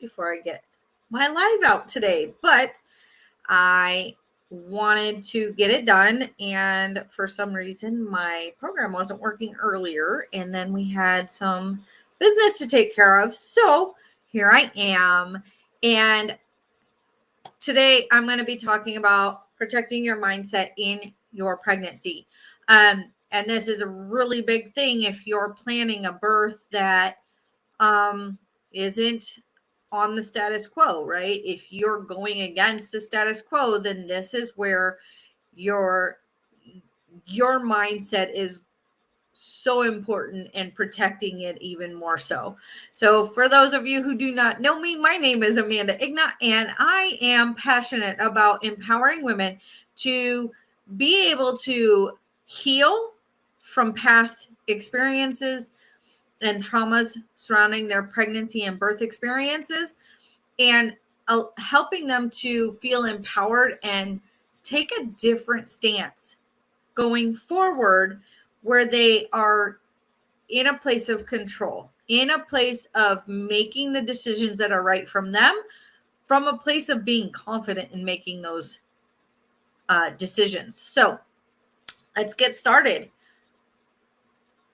before I get my live out today, but I wanted to get it done, and for some reason my program wasn't working earlier, and then we had some business to take care of. So here I am, and today I'm going to be talking about protecting your mindset in your pregnancy. And this is a really big thing if you're planning a birth that isn't on the status quo, right? If you're going against the status quo, then this is where your your mindset is so important, and protecting it even more so. So for those of you who do not know me, my name is Amanda Ignat, and I am passionate about empowering women to be able to heal from past experiences and traumas surrounding their pregnancy and birth experiences, and helping them to feel empowered and take a different stance going forward, where they are in a place of control, in a place of making the decisions that are right from them, from a place of being confident in making those decisions. So let's get started.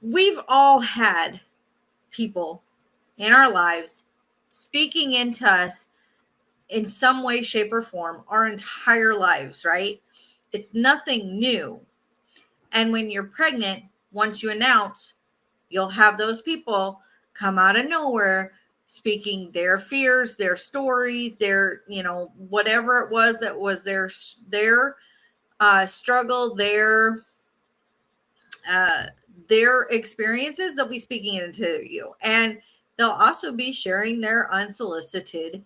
We've all had people in our lives speaking into us in some way, shape, or form our entire lives, right? It's nothing new. And when you're pregnant, once you announce, you'll have those people come out of nowhere speaking their fears, their stories, their, whatever it was that was their struggle, their experiences. They'll be speaking into you, and they'll also be sharing their unsolicited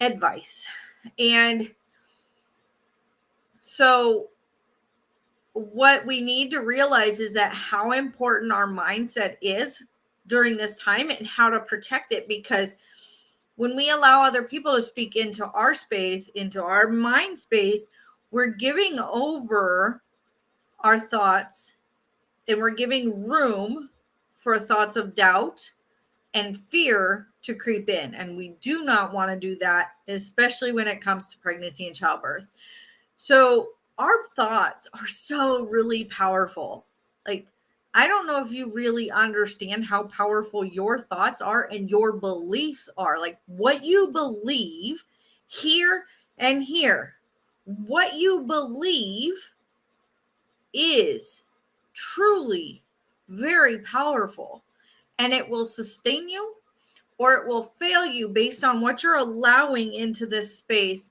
advice. And so what we need to realize is that how important our mindset is during this time and how to protect it, because when we allow other people to speak into our space, into our mind space, we're giving over our thoughts, and we're giving room for thoughts of doubt and fear to creep in. And we do not want to do that, especially when it comes to pregnancy and childbirth. So our thoughts are so really powerful. Like, I don't know if you really understand how powerful your thoughts are and your beliefs are. Like, what you believe here and here. What you believe is truly very powerful, and it will sustain you or it will fail you based on what you're allowing into this space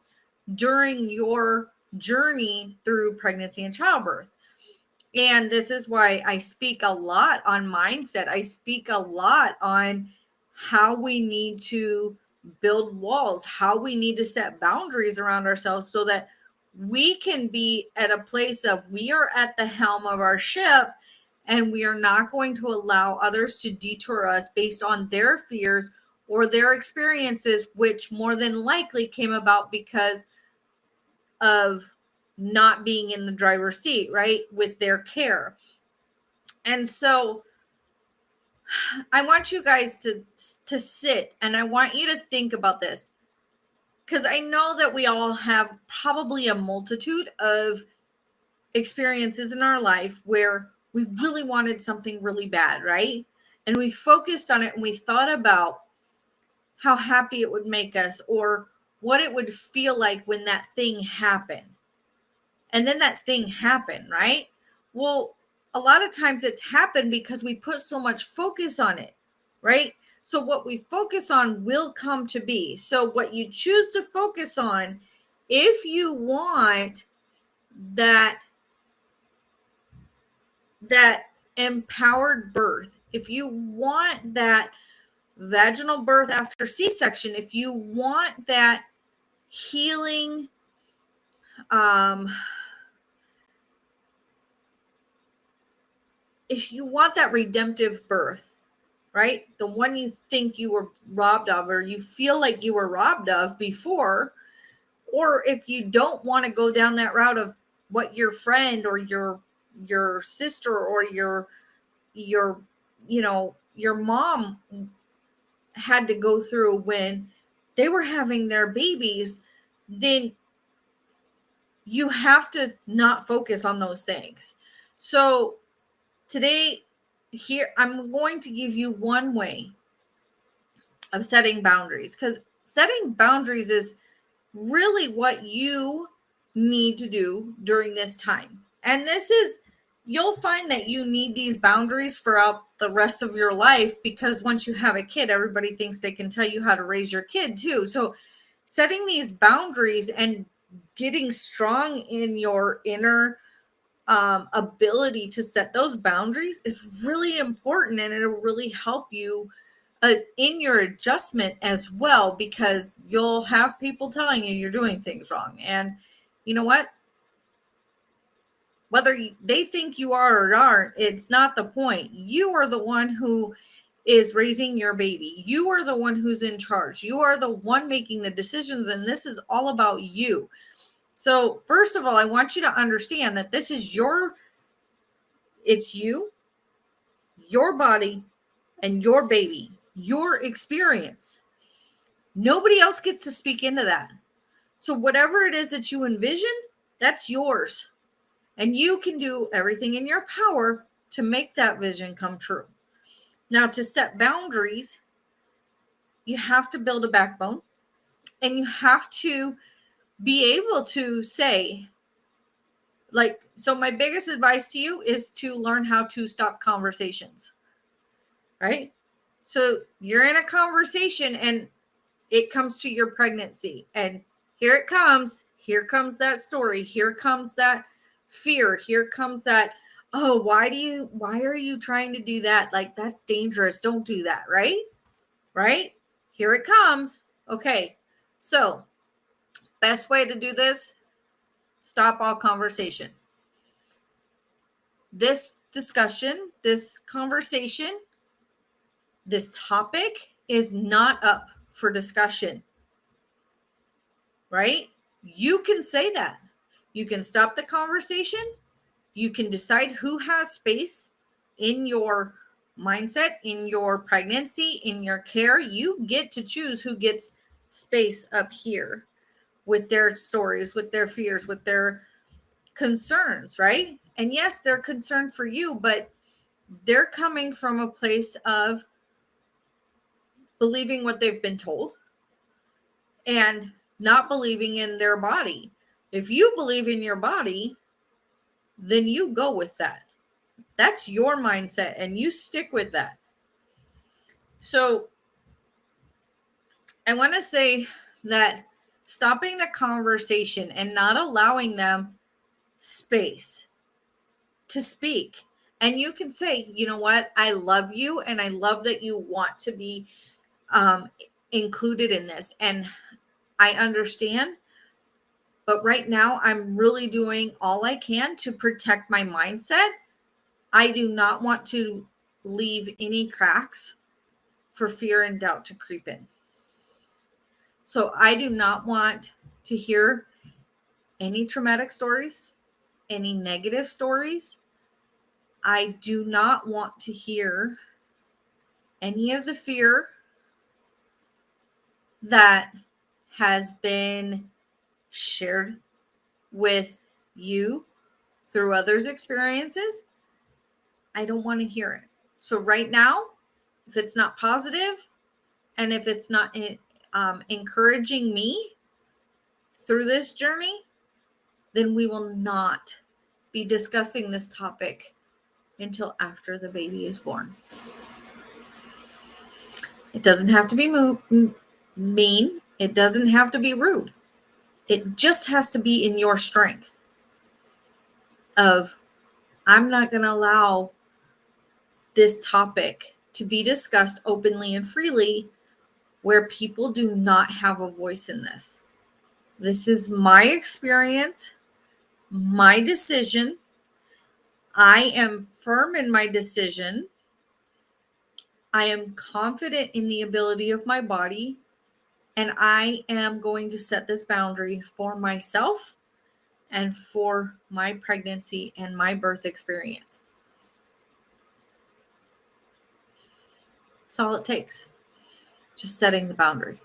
during your journey through pregnancy and childbirth. And this is why I speak a lot on mindset. I speak a lot on how we need to build walls, how we need to set boundaries around ourselves so that we can be at a place of we are at the helm of our ship, and we are not going to allow others to detour us based on their fears or their experiences, which more than likely came about because of not being in the driver's seat, right, with their care. And so I want you guys to sit, and I want you to think about this, because I know that we all have probably a multitude of experiences in our life where we really wanted something really bad, right? And we focused on it, and we thought about how happy it would make us or what it would feel like when that thing happened. And then that thing happened, right? Well, a lot of times it's happened because we put so much focus on it, right? So what we focus on will come to be. So what you choose to focus on, if you want that empowered birth, if you want that vaginal birth after C-section, if you want that healing, if you want that redemptive birth, right? The one you think you were robbed of, or you feel like you were robbed of before, or if you don't want to go down that route of what your friend or your sister or your your mom had to go through when they were having their babies, then you have to not focus on those things. So today, here, I'm going to give you one way of setting boundaries, because setting boundaries is really what you need to do during this time. And you'll find that you need these boundaries throughout the rest of your life, because once you have a kid, everybody thinks they can tell you how to raise your kid too. So setting these boundaries and getting strong in your inner ability to set those boundaries is really important, and it'll really help you in your adjustment as well, because you'll have people telling you you're doing things wrong. And you know what? Whether they think you are or aren't, it's not the point. You are the one who is raising your baby. You are the one who's in charge. You are the one making the decisions, and this is all about you. So first of all, I want you to understand that it's you, your body, and your baby, your experience. Nobody else gets to speak into that. So whatever it is that you envision, that's yours. And you can do everything in your power to make that vision come true. Now, to set boundaries, you have to build a backbone, and you have to be able to say, so my biggest advice to you is to learn how to stop conversations, right? So you're in a conversation and it comes to your pregnancy, and here comes that story, here comes that fear, here comes that, oh, why are you trying to do that? Like, that's dangerous, don't do that, right, here it comes. Okay, so best way to do this: stop all conversation. This discussion, this conversation, this topic is not up for discussion, right? You can say that. You can stop the conversation. You can decide who has space in your mindset, in your pregnancy, in your care. You get to choose who gets space up here with their stories, with their fears, with their concerns, right? And yes, they're concerned for you, but they're coming from a place of believing what they've been told and not believing in their body. If you believe in your body, then you go with that. That's your mindset, and you stick with that. So I want to say that stopping the conversation and not allowing them space to speak. And you can say, you know what? I love you, and I love that you want to be included in this. And I understand. But right now, I'm really doing all I can to protect my mindset. I do not want to leave any cracks for fear and doubt to creep in. So I do not want to hear any traumatic stories, any negative stories. I do not want to hear any of the fear that has been shared with you through others' experiences. I don't want to hear it. So right now, if it's not positive and if it's not encouraging me through this journey, then we will not be discussing this topic until after the baby is born. It doesn't have to be mean. It doesn't have to be rude. It just has to be in your strength of, I'm not going to allow this topic to be discussed openly and freely where people do not have a voice in this. This is my experience, my decision. I am firm in my decision. I am confident in the ability of my body, and I am going to set this boundary for myself and for my pregnancy and my birth experience. That's all it takes. Just setting the boundary.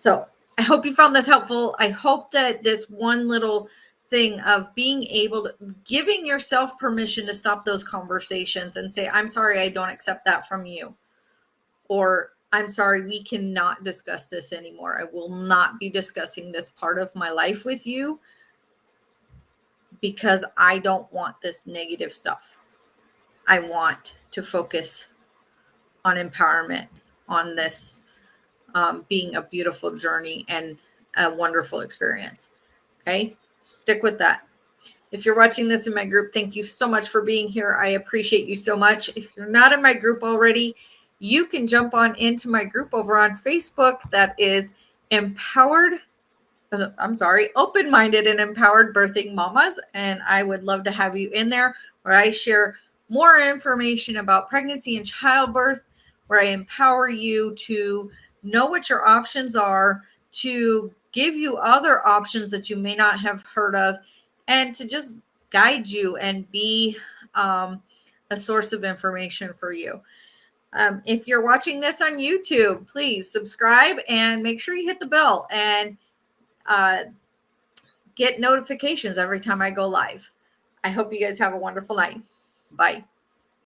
So I hope you found this helpful. I hope that this one little thing of being able to giving yourself permission to stop those conversations and say, I'm sorry, I don't accept that from you. Or I'm sorry, we cannot discuss this anymore. I will not be discussing this part of my life with you because I don't want this negative stuff. I want to focus on empowerment, on this being a beautiful journey and a wonderful experience. Okay, stick with that. If you're watching this in my group, thank you so much for being here. I appreciate you so much. If you're not in my group already, you can jump on into my group over on Facebook. That is open-minded and empowered birthing mamas. And I would love to have you in there, where I share more information about pregnancy and childbirth, where I empower you to know what your options are, to give you other options that you may not have heard of, and to just guide you and be a source of information for you. If you're watching this on YouTube, please subscribe and make sure you hit the bell and get notifications every time I go live. I hope you guys have a wonderful night. Bye.